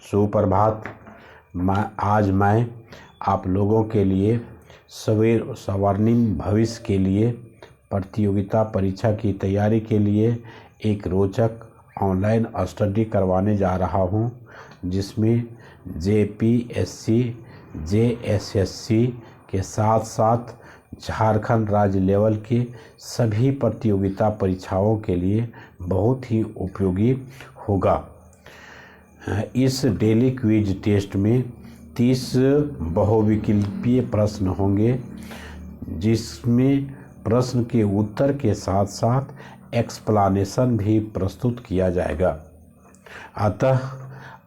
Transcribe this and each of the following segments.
सुप्रभात। आज मैं आप लोगों के लिए स्वर्णिम भविष्य के लिए प्रतियोगिता परीक्षा की तैयारी के लिए एक रोचक ऑनलाइन स्टडी करवाने जा रहा हूं, जिसमें जेपीएससी, जेएसएससी के साथ साथ झारखंड राज्य लेवल के सभी प्रतियोगिता परीक्षाओं के लिए बहुत ही उपयोगी होगा। इस डेली क्विज टेस्ट में 30 बहुविकल्पीय प्रश्न होंगे, जिसमें प्रश्न के उत्तर के साथ साथ एक्सप्लेनेशन भी प्रस्तुत किया जाएगा। अतः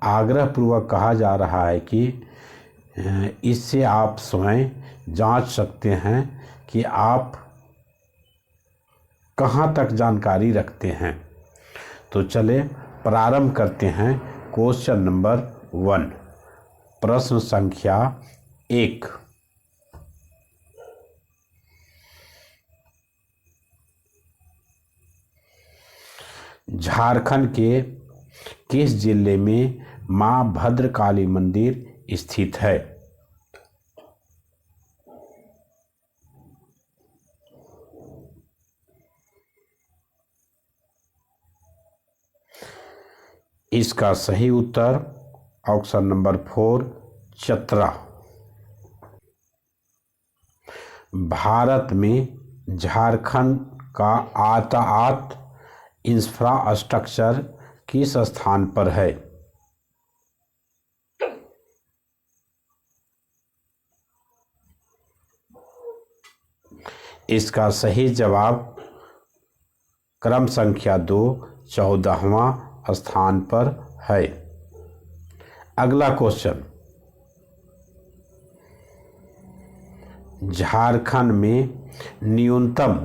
आग्रहपूर्वक कहा जा रहा है कि इससे आप स्वयं जांच सकते हैं कि आप कहां तक जानकारी रखते हैं। तो चले प्रारंभ करते हैं। क्वेश्चन नंबर 1, प्रश्न संख्या 1। झारखंड के किस जिले में मां भद्रकाली मंदिर स्थित है? इसका सही उत्तर ऑप्शन नंबर 4, चतरा। भारत में झारखंड का यातायात इंफ्रास्ट्रक्चर किस स्थान पर है? इसका सही जवाब क्रम संख्या 2, 14वां स्थान पर है। अगला क्वेश्चन, झारखंड में न्यूनतम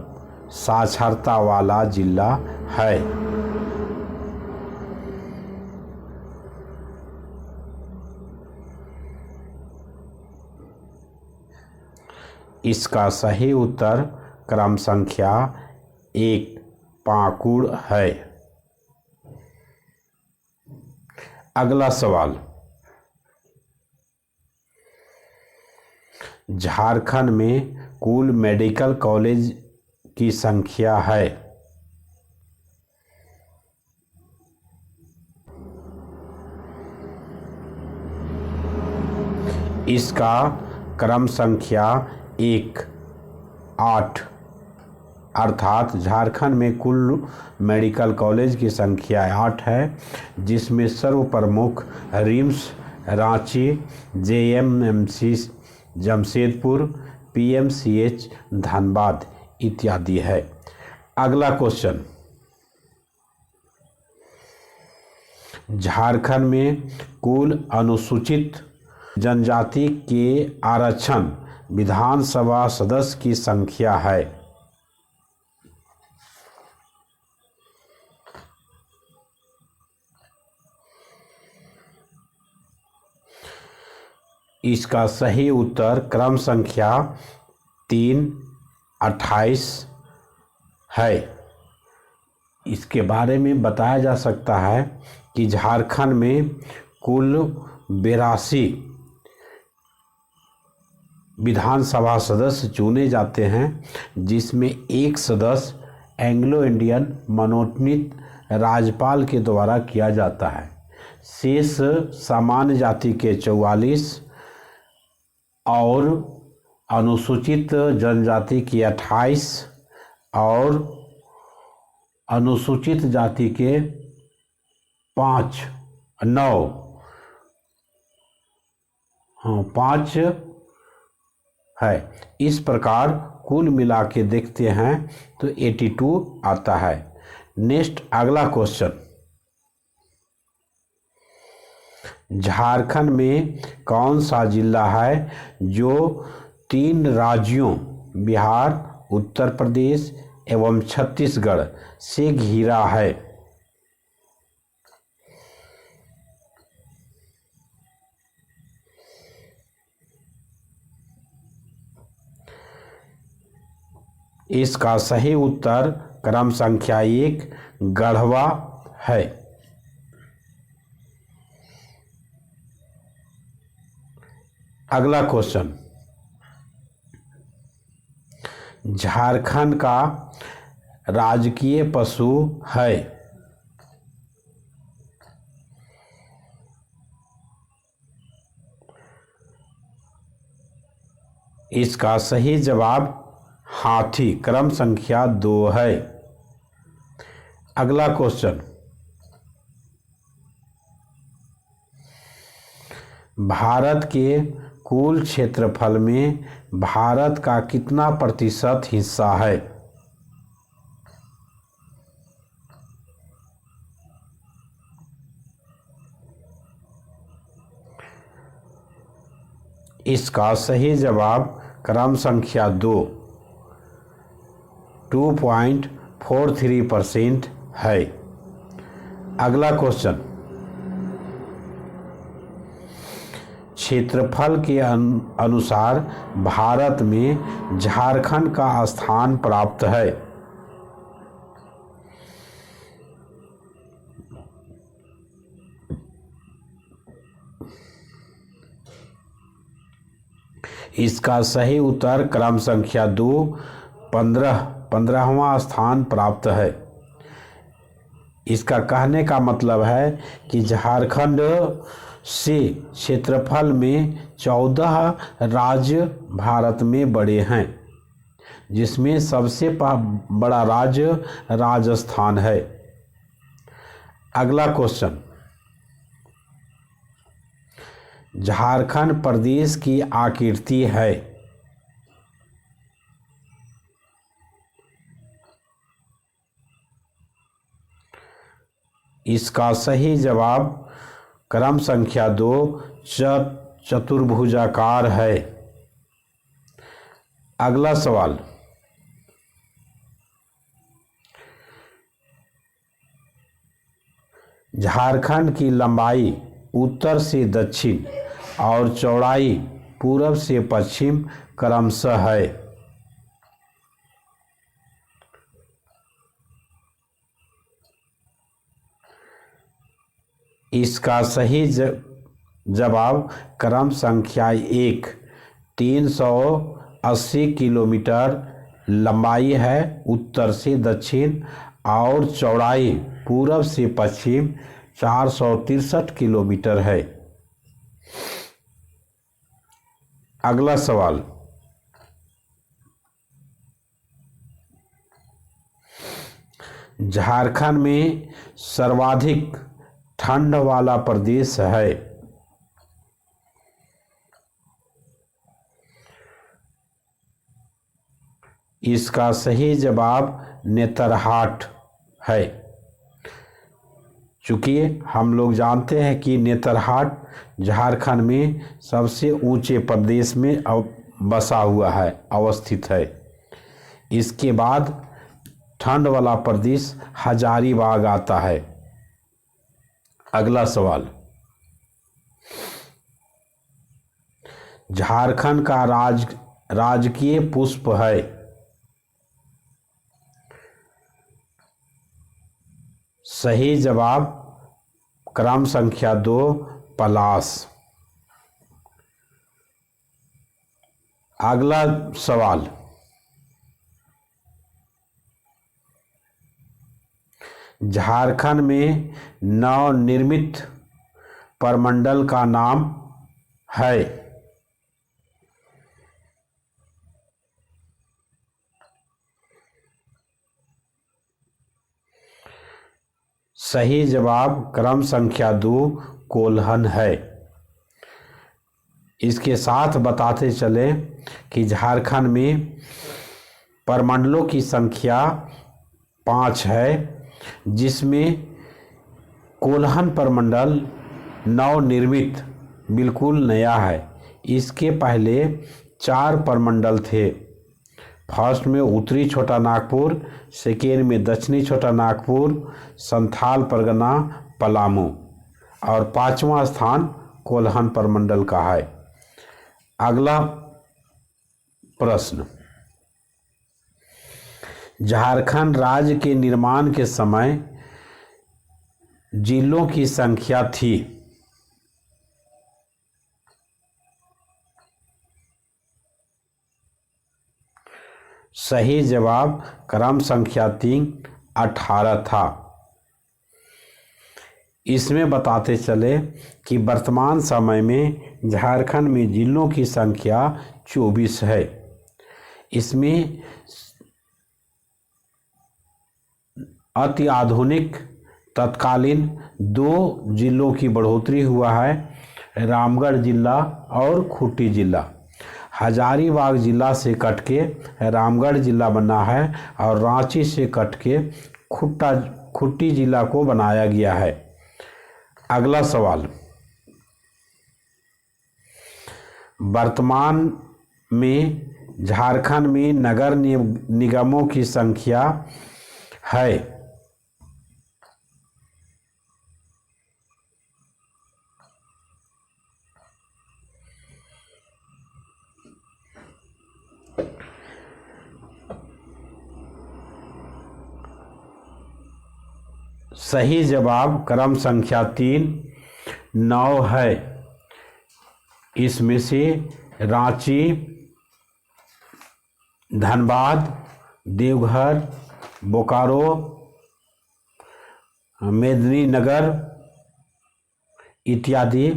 साक्षरता वाला जिला है? इसका सही उत्तर क्रम संख्या 1, पाकुड़ है। अगला सवाल, झारखंड में कुल मेडिकल कॉलेज की संख्या है? इसका क्रम संख्या 1, 8, अर्थात झारखंड में कुल मेडिकल कॉलेज की संख्या 8 है, जिसमें सर्वप्रमुख रिम्स रांची, जेएमएमसी जमशेदपुर, पीएमसीएच धनबाद इत्यादि है। अगला क्वेश्चन, झारखंड में कुल अनुसूचित जनजाति के आरक्षण विधानसभा सदस्य की संख्या है? इसका सही उत्तर क्रम संख्या 3, 28 है। इसके बारे में बताया जा सकता है कि झारखंड में कुल 82 विधानसभा सदस्य चुने जाते हैं, जिसमें एक सदस्य एंग्लो इंडियन मनोनीत राज्यपाल के द्वारा किया जाता है। शेष सामान्य जाति के 44 और अनुसूचित जनजाति की 28 और अनुसूचित जाति के 5 है। इस प्रकार कुल मिला के देखते हैं तो 82 आता है। नेक्स्ट, अगला क्वेश्चन, झारखंड में कौन सा जिला है जो 3 राज्यों बिहार, उत्तर प्रदेश एवं छत्तीसगढ़ से घिरा है? इसका सही उत्तर क्रम संख्या 1, गढ़वा है। अगला क्वेश्चन, झारखंड का राजकीय पशु है? इसका सही जवाब हाथी, क्रम संख्या 2 है। अगला क्वेश्चन, भारत के कुल क्षेत्रफल में भारत का कितना प्रतिशत हिस्सा है? इसका सही जवाब क्रम संख्या 2 2.43% है। अगला क्वेश्चन, क्षेत्रफल के अनुसार भारत में झारखंड का स्थान प्राप्त है। इसका सही उत्तर क्रम संख्या 2 15वां स्थान प्राप्त है। इसका कहने का मतलब है कि झारखंड से क्षेत्रफल में 14 राज्य भारत में बड़े हैं, जिसमें सबसे बड़ा राज्य राजस्थान है। अगला क्वेश्चन, झारखंड प्रदेश की आकृति है? इसका सही जवाब क्रम संख्या 2 चतुर्भुजाकार है। अगला सवाल, झारखंड की लंबाई उत्तर से दक्षिण और चौड़ाई पूरब से पश्चिम क्रमशः है। इसका सही जवाब क्रम संख्या 1 380 किलोमीटर लंबाई है उत्तर से दक्षिण, और चौड़ाई पूरब से पश्चिम 463 किलोमीटर है। अगला सवाल, झारखंड में सर्वाधिक ठंड वाला प्रदेश है? इसका सही जवाब नेतरहाट है। चूँकि हम लोग जानते हैं कि नेतरहाट झारखंड में सबसे ऊंचे प्रदेश में बसा हुआ है, अवस्थित है। इसके बाद ठंड वाला प्रदेश हजारीबाग आता है। अगला सवाल, झारखंड का राजकीय पुष्प है? सही जवाब क्रम संख्या 2 पलाश। अगला सवाल, झारखंड में नवनिर्मित प्रमंडल का नाम है? सही जवाब क्रम संख्या 2 कोल्हन है। इसके साथ बताते चले कि झारखंड में प्रमंडलों की संख्या 5 है, जिसमें कोल्हन प्रमंडल नवनिर्मित बिल्कुल नया है। इसके पहले 4 प्रमंडल थे। फर्स्ट में उत्तरी छोटा नागपुर, सेकेंड में दक्षिणी छोटा नागपुर, संथाल परगना, पलामू, और 5वां स्थान कोल्हन प्रमंडल का है। अगला प्रश्न, झारखंड राज्य के निर्माण के समय जिलों की संख्या थी? सही जवाब क्रम संख्या 3 18 था। इसमें बताते चले कि वर्तमान समय में झारखंड में जिलों की संख्या 24 है। इसमें अति आधुनिक तत्कालीन 2 जिलों की बढ़ोतरी हुआ है, रामगढ़ जिला और खूंटी जिला। हजारीबाग जिला से कट के रामगढ़ जिला बना है और रांची से कट के खूंटी जिला को बनाया गया है। अगला सवाल, वर्तमान में झारखंड में नगर निगमों की संख्या है। सही जवाब क्रम संख्या 3 9 है। इसमें से रांची, धनबाद, देवघर, बोकारो, मेदिनीनगर इत्यादि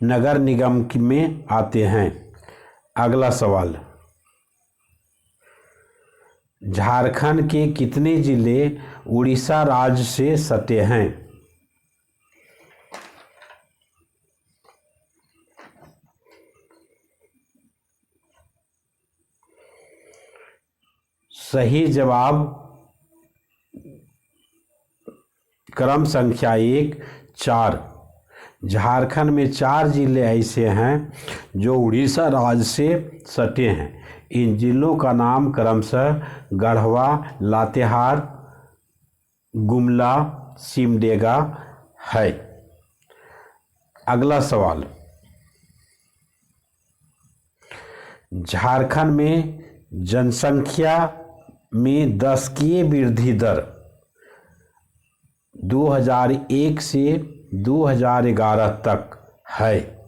नगर निगम में आते हैं। अगला सवाल, झारखंड के कितने जिले उड़ीसा राज्य से सटे हैं? सही जवाब क्रम संख्या 1 4। झारखंड में 4 जिले ऐसे हैं जो उड़ीसा राज्य से सटे हैं। इन जिलों का नाम क्रमशः गढ़वा, लातेहार, गुमला, सिमडेगा है। अगला सवाल, झारखंड में जनसंख्या में दशकीय वृद्धि दर 2001 से 2011 तक है।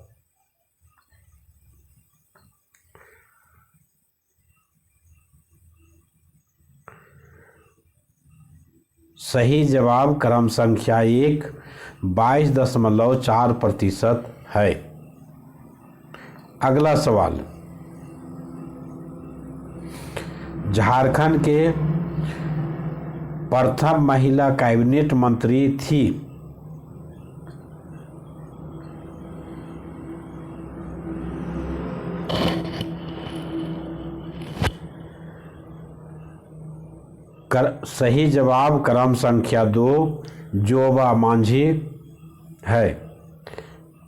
सही जवाब क्रम संख्या 1 22.4% है। अगला सवाल, झारखंड के प्रथम महिला कैबिनेट मंत्री थी। सही जवाब क्रम संख्या 2 जोबा मांझी है।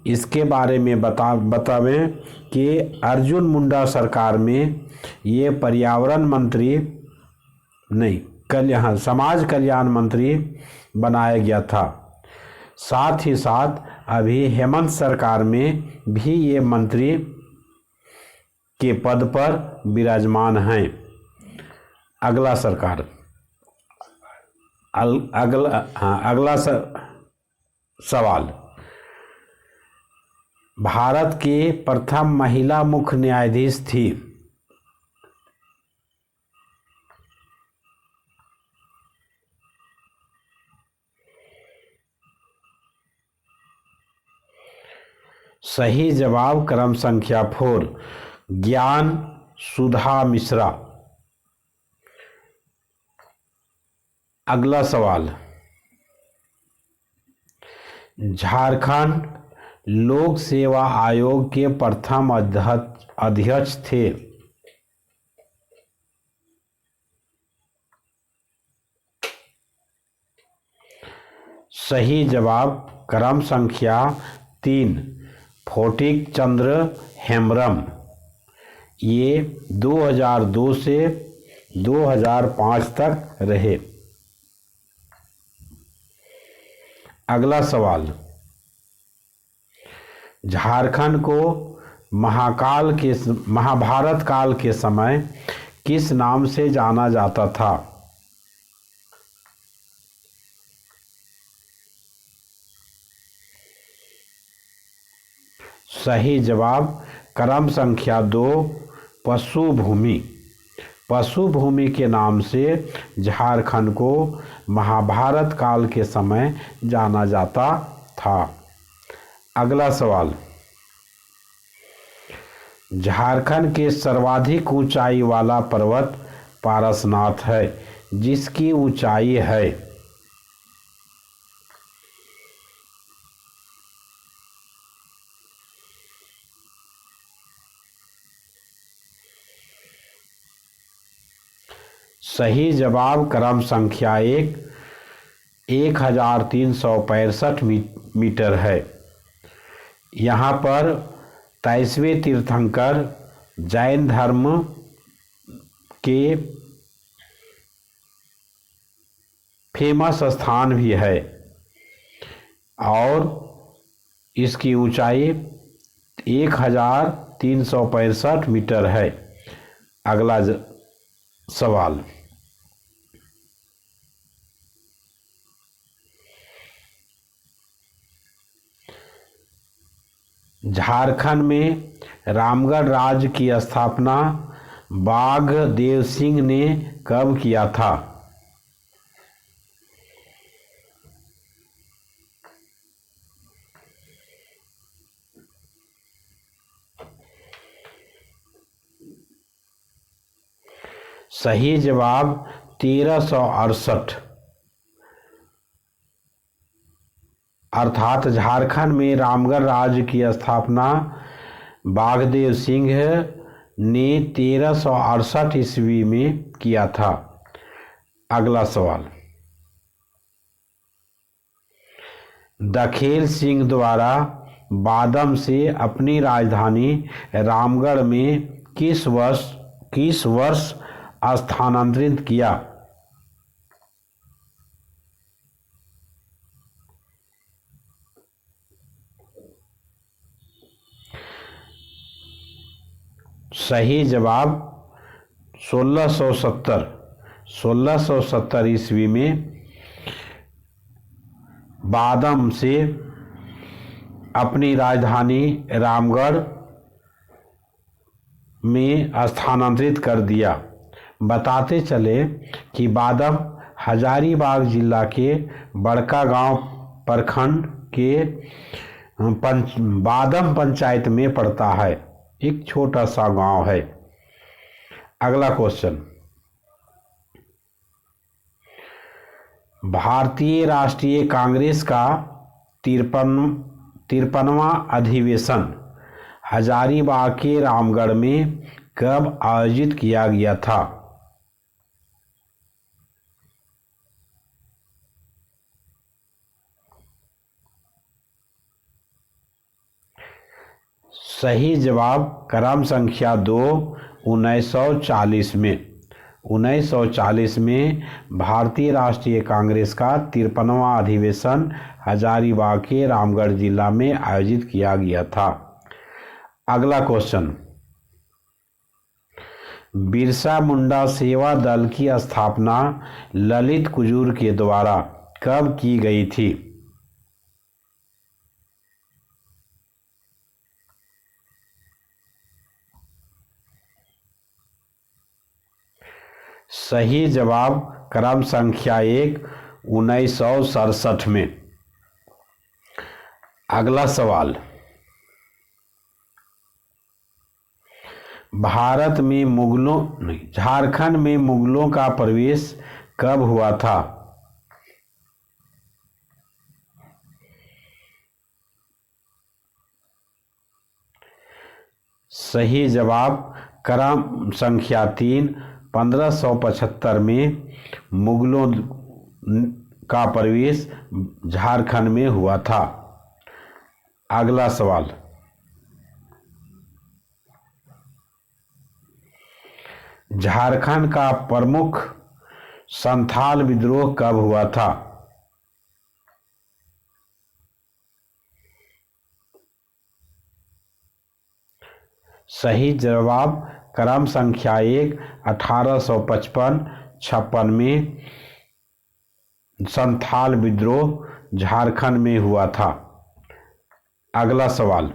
इसके बारे में बतावें कि अर्जुन मुंडा सरकार में ये पर्यावरण मंत्री नहीं, समाज कल्याण मंत्री बनाया गया था। साथ ही साथ अभी हेमंत सरकार में भी ये मंत्री के पद पर विराजमान हैं। अगला सवाल, भारत के प्रथम महिला मुख्य न्यायाधीश थी। सही जवाब क्रम संख्या 4 ज्ञान सुधा मिश्रा। अगला सवाल, झारखंड लोक सेवा आयोग के प्रथम अध्यक्ष थे। सही जवाब क्रम संख्या 3 फोटिक चंद्र हेम्ब्रम। ये 2002 से 2005 तक रहे। अगला सवाल, झारखंड को महाभारत काल के समय किस नाम से जाना जाता था? सही जवाब क्रम संख्या 2 पशु भूमि। पशु भूमि के नाम से झारखंड को महाभारत काल के समय जाना जाता था। अगला सवाल, झारखंड के सर्वाधिक ऊंचाई वाला पर्वत पारसनाथ है, जिसकी ऊंचाई है। सही जवाब क्रम संख्या 1365 मीटर है। यहाँ पर 23वें तीर्थंकर जैन धर्म के फेमस स्थान भी है और इसकी ऊंचाई 1365 मीटर है। अगला सवाल, झारखंड में रामगढ़ राज्य की स्थापना बाघ देव सिंह ने कब किया था? सही जवाब 1368। अर्थात झारखंड में रामगढ़ राज्य की स्थापना बाघदेव सिंह ने 1368 ईस्वी में किया था। अगला सवाल, दखेल सिंह द्वारा बादम से अपनी राजधानी रामगढ़ में किस वर्ष स्थानांतरित किया? सही जवाब 1670 ईस्वी में बादम से अपनी राजधानी रामगढ़ में स्थानांतरित कर दिया। बताते चले कि बादम हजारीबाग जिला के बड़कागांव प्रखंड के बादम पंचायत में पड़ता है। एक छोटा सा गांव है। अगला क्वेश्चन, भारतीय राष्ट्रीय कांग्रेस का 53वां अधिवेशन हजारीबाग के रामगढ़ में कब आयोजित किया गया था? सही जवाब क्रम संख्या 2 1940 में। 1940 में भारतीय राष्ट्रीय कांग्रेस का 53वां अधिवेशन हजारीबाग के रामगढ़ जिला में आयोजित किया गया था। अगला क्वेश्चन, बिरसा मुंडा सेवा दल की स्थापना ललित कुजूर के द्वारा कब की गई थी? सही जवाब क्रम संख्या 1 1967 में। अगला सवाल, झारखंड में मुगलों का प्रवेश कब हुआ था? सही जवाब क्रम संख्या 3 1575 में मुगलों का प्रवेश झारखंड में हुआ था। अगला सवाल, झारखंड का प्रमुख संथाल विद्रोह कब हुआ था? सही जवाब क्रम संख्या 1 1855-56 में संथाल विद्रोह झारखंड में हुआ था। अगला सवाल,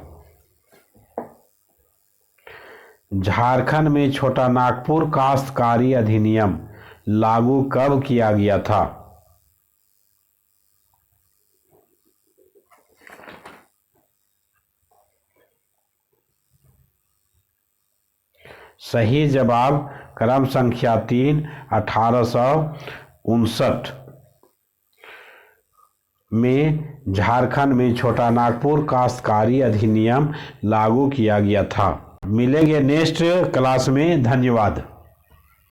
झारखंड में छोटा नागपुर काश्तकारी अधिनियम लागू कब किया गया था? सही जवाब क्रम संख्या 3 1859 में झारखंड में छोटा नागपुर काश्तकारी अधिनियम लागू किया गया था। मिलेंगे नेक्स्ट क्लास में। धन्यवाद।